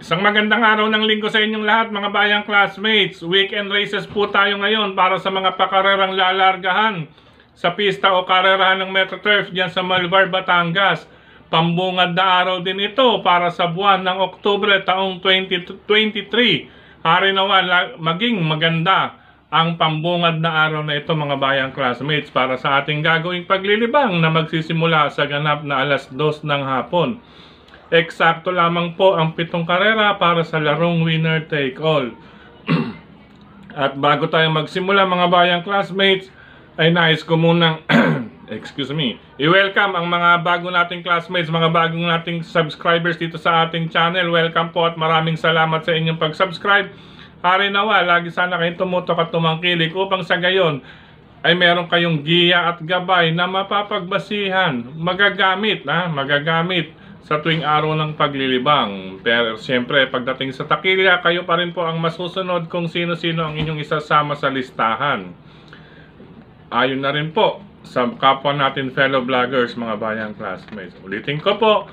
Isang magandang araw ng linggo sa inyong lahat mga bayang classmates. Weekend races po tayo ngayon para sa mga pakarerang lalargahan sa pista o karerahan ng MetroTurf dyan sa Malvar, Batangas. Pambungad na araw din ito para sa buwan ng Oktubre taong 2023. Hari nawa maging maganda ang pambungad na araw na ito mga bayang classmates para sa ating gagawing paglilibang na magsisimula sa ganap na alas 2 ng hapon. Eksakto lamang po ang 7 karera para sa larong winner take all. At bago tayo magsimula mga bayang classmates, ay nais ko munang i-welcome ang mga bago nating classmates, mga bagong nating subscribers dito sa ating channel. Welcome po at maraming salamat sa inyong pag-subscribe. Hari nawa, lagi sana kayong tumutok at tumangkilik upang sa gayon ay meron kayong giya at gabay na mapapagbasihan, magagamit sa tuwing araw ng paglilibang. Pero siyempre, pagdating sa takilya, kayo pa rin po ang masusunod kung sino-sino ang inyong isasama sa listahan. Ayon na rin po sa kapwa natin fellow vloggers, mga bayang classmates. Ulitin ko po,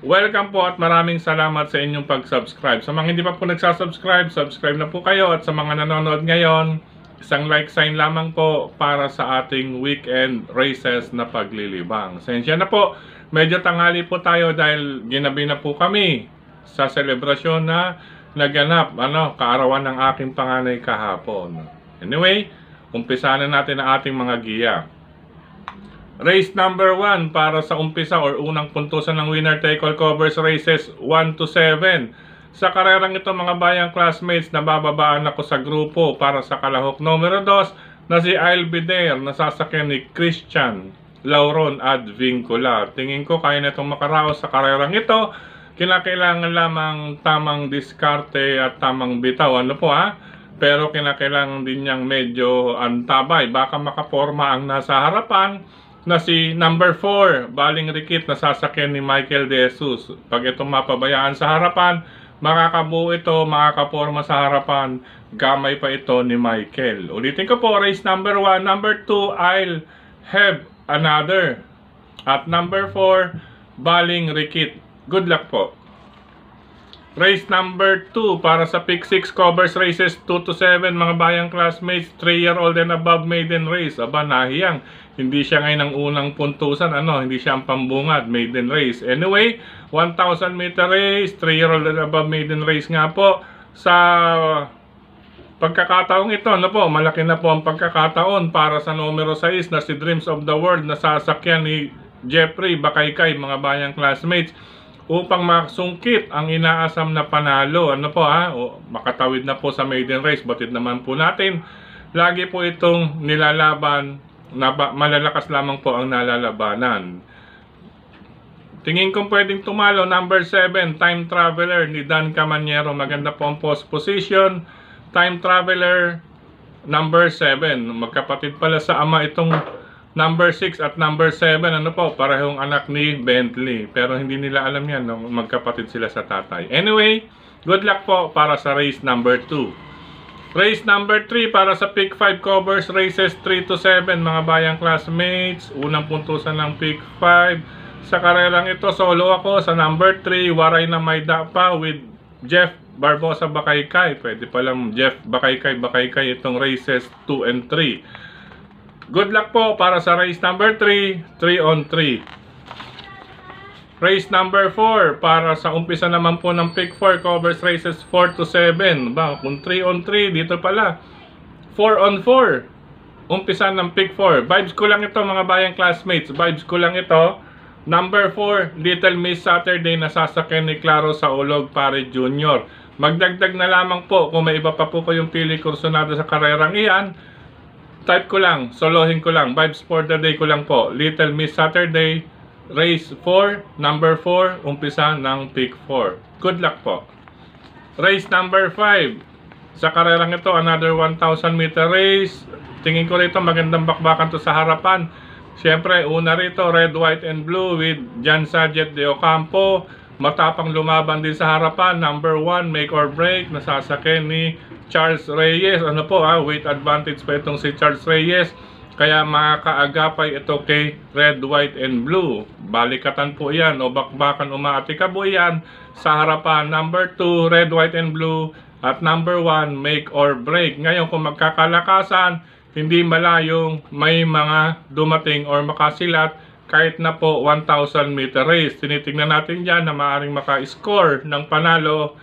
welcome po at maraming salamat sa inyong pag-subscribe. Sa mga hindi pa po nagsasubscribe, subscribe na po kayo. At sa mga nanonood ngayon, isang like sign lamang po para sa ating weekend races na paglilibang. Sensya na po, medyo tanghali po tayo dahil ginabi na po kami sa selebrasyon na naganap, kaarawan ng aking panganay kahapon. Anyway, umpisa na natin ang ating mga giya. Race number 1 para sa umpisa or unang puntusan ng winner take all covers races 1 to 7. Sa karerang ito mga bayang classmates, nabababaan ako sa grupo para sa kalahok numero 2 na si Albeder na sasakyan ni Christian Lauron Advincula. Tingin ko kaya na itong makaraos sa karerang ito. Kinakailangan lamang tamang diskarte at tamang bitaw. Pero kinakailangan din niyang medyo antabay. Baka makaporma ang nasa harapan na si number 4, Baling Rikit na sasakyan ni Michael De Jesus. Pag itong mapabayaan sa harapan, makakabuo ito, makakaporma sa harapan, gamay pa ito ni Michael. Ulitin ko po, race number 1, number 2, I'll Have Another. At number 4, Baling Rikit. Good luck po. Race number 2 para sa pick 6 covers races 2 to 7 mga bayang classmates, 3-year-old and above maiden race. Aba, nahiyang. Hindi siya ngayon ang unang puntusan, hindi siya ang pambungad, maiden race. Anyway, 1,000 meter race, 3-year-old and above maiden race nga po. Sa pagkakataong ito, malaki na po ang pagkakataon para sa numero 6 na si Dreams of the World na sasakyan ni Jeffrey Bakaykay mga bayang classmates upang masungkit ang inaasam na panalo. Makatawid na po sa maiden race, batid naman po natin. Lagi po itong nilalaban na malalakas lamang po ang nalalabanan. Tingin kong pwedeng tumalo number 7, Time Traveler ni Dan Camaniero. Maganda po ang post position. Time Traveler number 7. Magkapatid pala sa ama itong number 6 at number 7, parehong anak ni Bentley. Pero hindi nila alam yan, magkapatid sila sa tatay. Anyway, good luck po para sa race number 2. Race number 3 para sa pick 5 covers races 3 to 7 mga bayang classmates. Unang puntusan ng pick 5. Sa karerang ito, solo ako sa number 3, Waray na May Dapa with Jeff Barbosa Bakaykay. Pwede palang Jeff Bakaykay itong races 2 and 3. Good luck po para sa race number 3, 3 on 3. Race number 4 para sa umpisa naman po ng pick 4 covers races 4 to 7. Kung 3 on 3, dito pala 4 on 4. Umpisa ng pick 4. Vibes ko lang ito mga bayang classmates. Vibes ko lang ito. Number 4, Little Miss Saturday na sasakyan ni Claro Saulog Pare Jr. Magdagdag na lamang po kung may iba pa po kayong pili kursunado sa karerang iyan. Type ko lang, solohin ko lang, vibes for the day ko lang po. Little Miss Saturday, race 4, number 4, umpisa ng pick 4. Good luck po. Race number 5. Sa karerang ito, another 1,000 meter race. Tingin ko rito magandang bakbakan to sa harapan. Siyempre, una rito, red, white, and blue with Jan Sajet de Ocampo. Matapang lumaban din sa harapan. Number 1, Make or Break, nasasakyan ni Charles Reyes. Weight advantage pa itong si Charles Reyes. Kaya makakaagapay ito kay red, white, and blue. Balikatan po yan o bakbakan umaatikabo yan sa harapan. Number 2, red, white, and blue. At number 1, make or break. Ngayon kung magkakalakasan, hindi malayong may mga dumating or makasilat kahit na po 1,000 meter race. Tinitingnan natin dyan na maaaring maka-score ng panalo.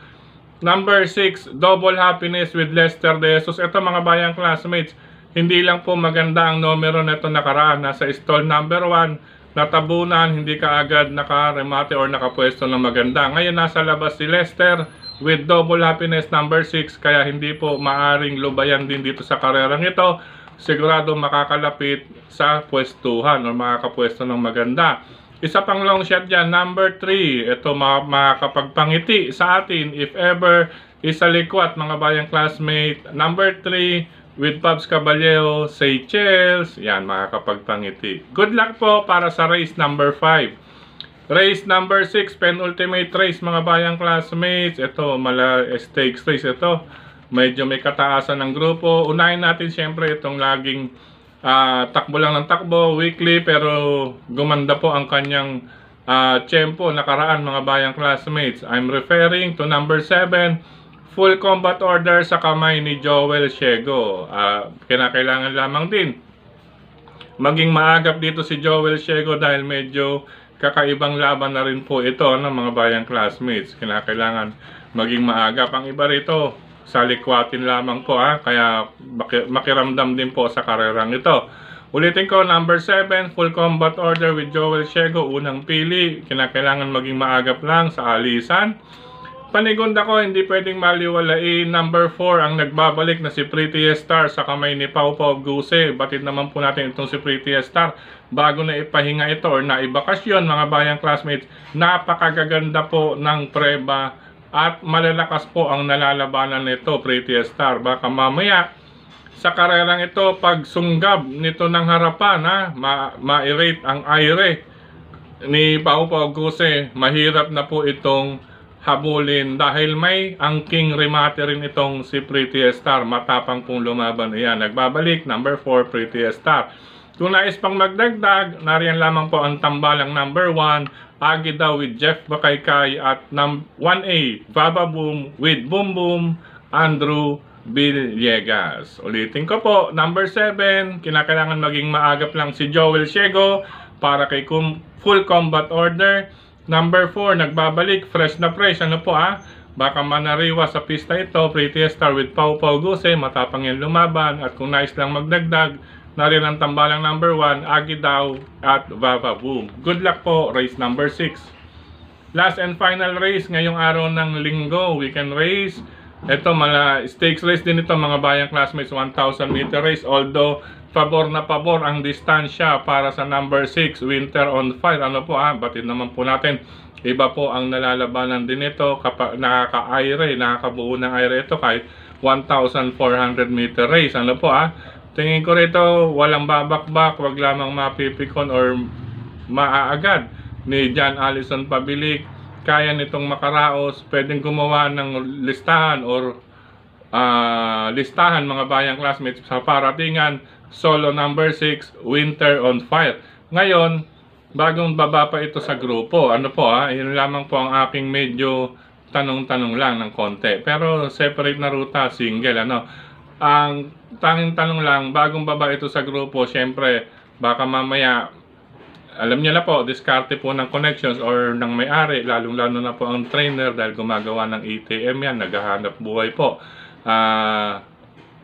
Number 6, double happiness with Lester De Jesus. Ito mga bayang classmates, hindi lang po maganda ang numero na ito nakaraan. Nasa stall number 1, natabunan, hindi ka agad nakaremate or nakapwesto ng maganda. Ngayon nasa labas si Lester with double happiness number 6, kaya hindi po maaring lubayan din dito sa karerang ito. Sigurado makakalapit sa pwestuhan o makakapwesto ng maganda. Isa pang long shot dyan, number 3. Ito makakapagpangiti sa atin if ever isa likwat mga bayang classmate. Number 3, with Pabs Caballero, Seychelles. Yan, makakapagpangiti. Good luck po para sa race number 5. Race number 6, penultimate race mga bayang classmates. Ito, stakes race ito. Medyo may kataasan ng grupo. Unahin natin syempre itong laging takbo lang ng takbo, weekly, pero gumanda po ang kanyang tempo nakaraan mga bayang classmates. I'm referring to number 7, full combat order sa kamay ni Joel Ciego. Kinakailangan lamang din maging maagap dito si Joel Ciego dahil medyo kakaibang laban na rin po ito ng mga bayang classmates. Kinakailangan maging maagap. Ang iba rito, salikwatin lamang po kaya makiramdam din po sa karerang ito. Ulitin ko, number 7, full combat order with Joel Ciego, unang pili. Kinakailangan maging maagap lang sa alisan. Panigunda ko, hindi pwedeng maliwalain. Number 4, ang nagbabalik na si Pretty Star sa kamay ni Pau Pau Guse. Batid naman po natin itong si Pretty Star. Bago na ipahinga ito or naibakasyon mga bayang classmates, napakagaganda po ng preba at malalakas po ang nalalabanan nito, Pretty Star. Baka mamaya sa karerang ito, pag sunggab nito ng harapan, ma-irate ang aire ni Pau Pau Guse, mahirap na po itong habulin dahil may angking remate rin itong si Pretty Star. Matapang pong lumaban. Ayan, nagbabalik. Number 4, Pretty Star. Kung nais pang magdagdag, nariyan lamang po ang tambalang number 1, Agida with Jeff Bakaykay, at 1A, Baba Boom with Boom Boom, Andrew Villegas. Ulitin ko po, number 7, kinakailangan maging maagap lang si Joel Ciego para kay full combat order. Number 4, nagbabalik, fresh na fresh. Ano po baka manariwa sa pista ito, Pretty Star with Pau Pau Guse, matapang yan lumaban. At kung nais lang magdagdag, narin ang tambalang number 1, Agidaw at Vava Boom. Good luck po, race number 6. Last and final race ngayong araw ng linggo, weekend race. Ito, stakes race din ito mga bayang classmates, 1,000 meter race. Although, pabor na pabor ang distansya para sa number 6, Winter on Fire. Ano po batid naman po natin. Iba po ang nalalabanan din ito kapag nakaka-aire, nakakabuo ng aire ito kahit 1,400 meter race. Ano po tingin ko rito, walang babakbak, wag lamang mapipikon or maaagad ni John Allison Pabilik. Kaya nitong makaraos, pwedeng gumawa ng listahan or listahan mga bayang classmates sa paratingan. Solo number 6, Winter on Fire. Ngayon, bagong baba pa ito sa grupo. Ano po yun lamang po ang aking medyo tanong-tanong lang ng konti. Pero separate na ruta, single. Ang tanging tanong lang, bagong baba ito sa grupo, syempre, baka mamaya, alam niyo na po, diskarte po ng connections or ng may-ari, lalong-lalo na po ang trainer dahil gumagawa ng ATM yan, naghahanap buhay po.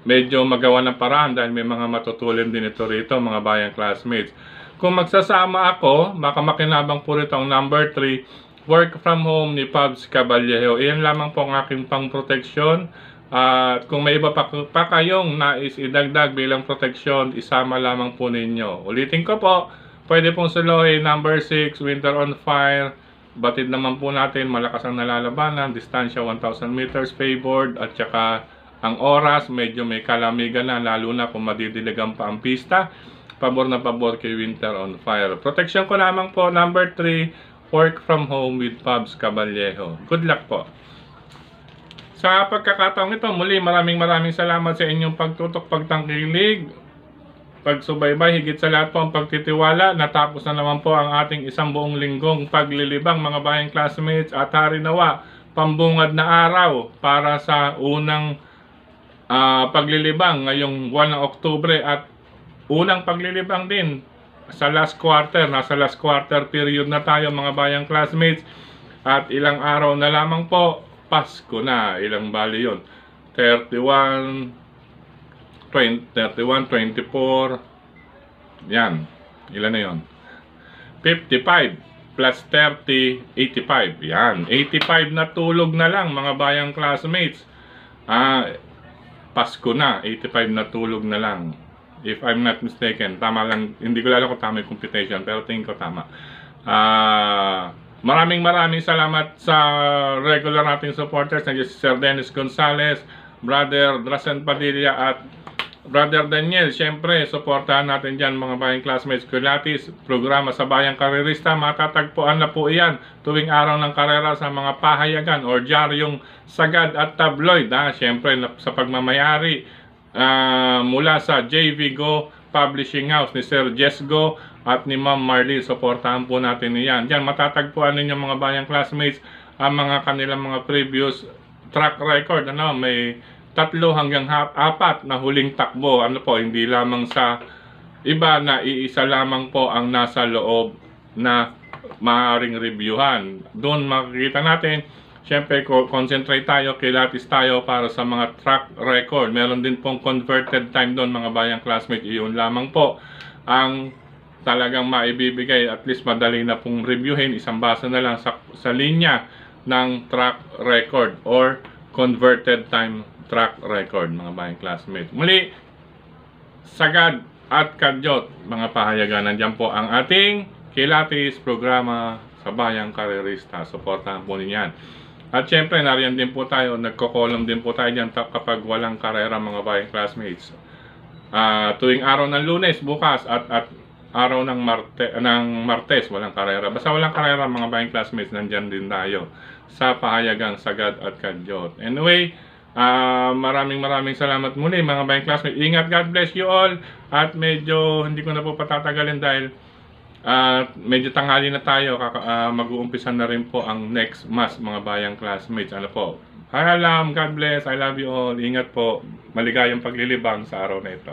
Medyo magawa ng paraan dahil may mga matutulin din ito rito, mga bayang classmates. Kung magsasama ako, baka makinabang po rito ang number 3, work from home ni Pabs Caballero. Iyan lamang po ang aking pang-proteksyon. At kung may iba pa kayong nais idagdag bilang proteksyon, isama lamang po ninyo. Ulitin ko po, pwede pong suluhin number 6, Winter on Fire. Batid naman po natin, malakas ang nalalabanan, distansya 1,000 meters favored, at saka ang oras, medyo may kalamigan na, lalo na kung madidiligan pa ang pista. Pabor na pabor kay Winter on Fire. Protection ko lamang po, number 3, work from home with Pabs Caballero. Good luck po. Sa pagkakataong ito, muli maraming salamat sa inyong pagtutok, pagtangkilig. pagsubaybay, higit sa lahat po ang pagtitiwala. Natapos na naman po ang ating isang buong linggong paglilibang mga bayang classmates, at hari nawa pambungad na araw para sa unang paglilibang ngayong buwan ng Oktubre, at unang paglilibang din sa last quarter. Nasa last quarter period na tayo mga bayang classmates, at ilang araw na lamang po Pasko na. Ilang bali yun? 31, 24, yan, ilan na yon? 55 plus 30, 85. Yan, 85 na tulog na lang mga bayang classmates. Pasko na, 85 na tulog na lang. If I'm not mistaken, tama lang, hindi ko alam kung tama yung computation, pero tingin ko tama. Maraming salamat sa regular nating supporters na si Sir Dennis Gonzales, Brother Drasen Padilla, at Brother Daniel. Siyempre, suportahan natin dyan mga bayang classmates. Kuliatis, programa sa Bayang Karerista, matatagpuan na po iyan tuwing araw ng karera sa mga pahayagan o diaryong sagad at tabloid. Siyempre, sa pagmamayari mula sa JV Go Publishing House ni Sir Jess Go at ni Ma'am Marley. Suportahan po natin iyan. Dyan matatagpuan ninyo mga bayang classmates ang mga kanilang mga previous track record. May 3 hanggang 4 na huling takbo. Hindi lamang sa iba na iisa lamang po ang nasa loob na maaaring reviewhan. Doon makikita natin, syempre concentrate tayo, kilatis tayo para sa mga track record. Meron din pong converted time doon mga bayang classmates. Iyon lamang po ang talagang maibibigay, at least madali na pong reviewin. Isang basa na lang sa linya ng track record or converted time track record mga bayang classmates. Muli, sagad at kadyot mga pahayagan. Nandiyan po ang ating kilatis programa sa Bayang Karerista. Suportahan po ninyan. At syempre, nariyan din po tayo, nagko-column din po tayo dyan kapag walang karera mga bayang classmates. Tuwing araw ng Lunes, bukas, at araw ng Martes, walang karera. Basta walang karera mga bayang classmates, nandyan din tayo sa pahayagang sagad at kadyot. Anyway, maraming salamat muli mga bayang classmates. Ingat, God bless you all. At medyo hindi ko na po patatagalin dahil medyo tanghali na tayo. Mag-uumpisa na rin po ang next mass mga bayang classmates. Paalam, God bless, I love you all. Ingat po, maligayang paglilibang sa araw na ito.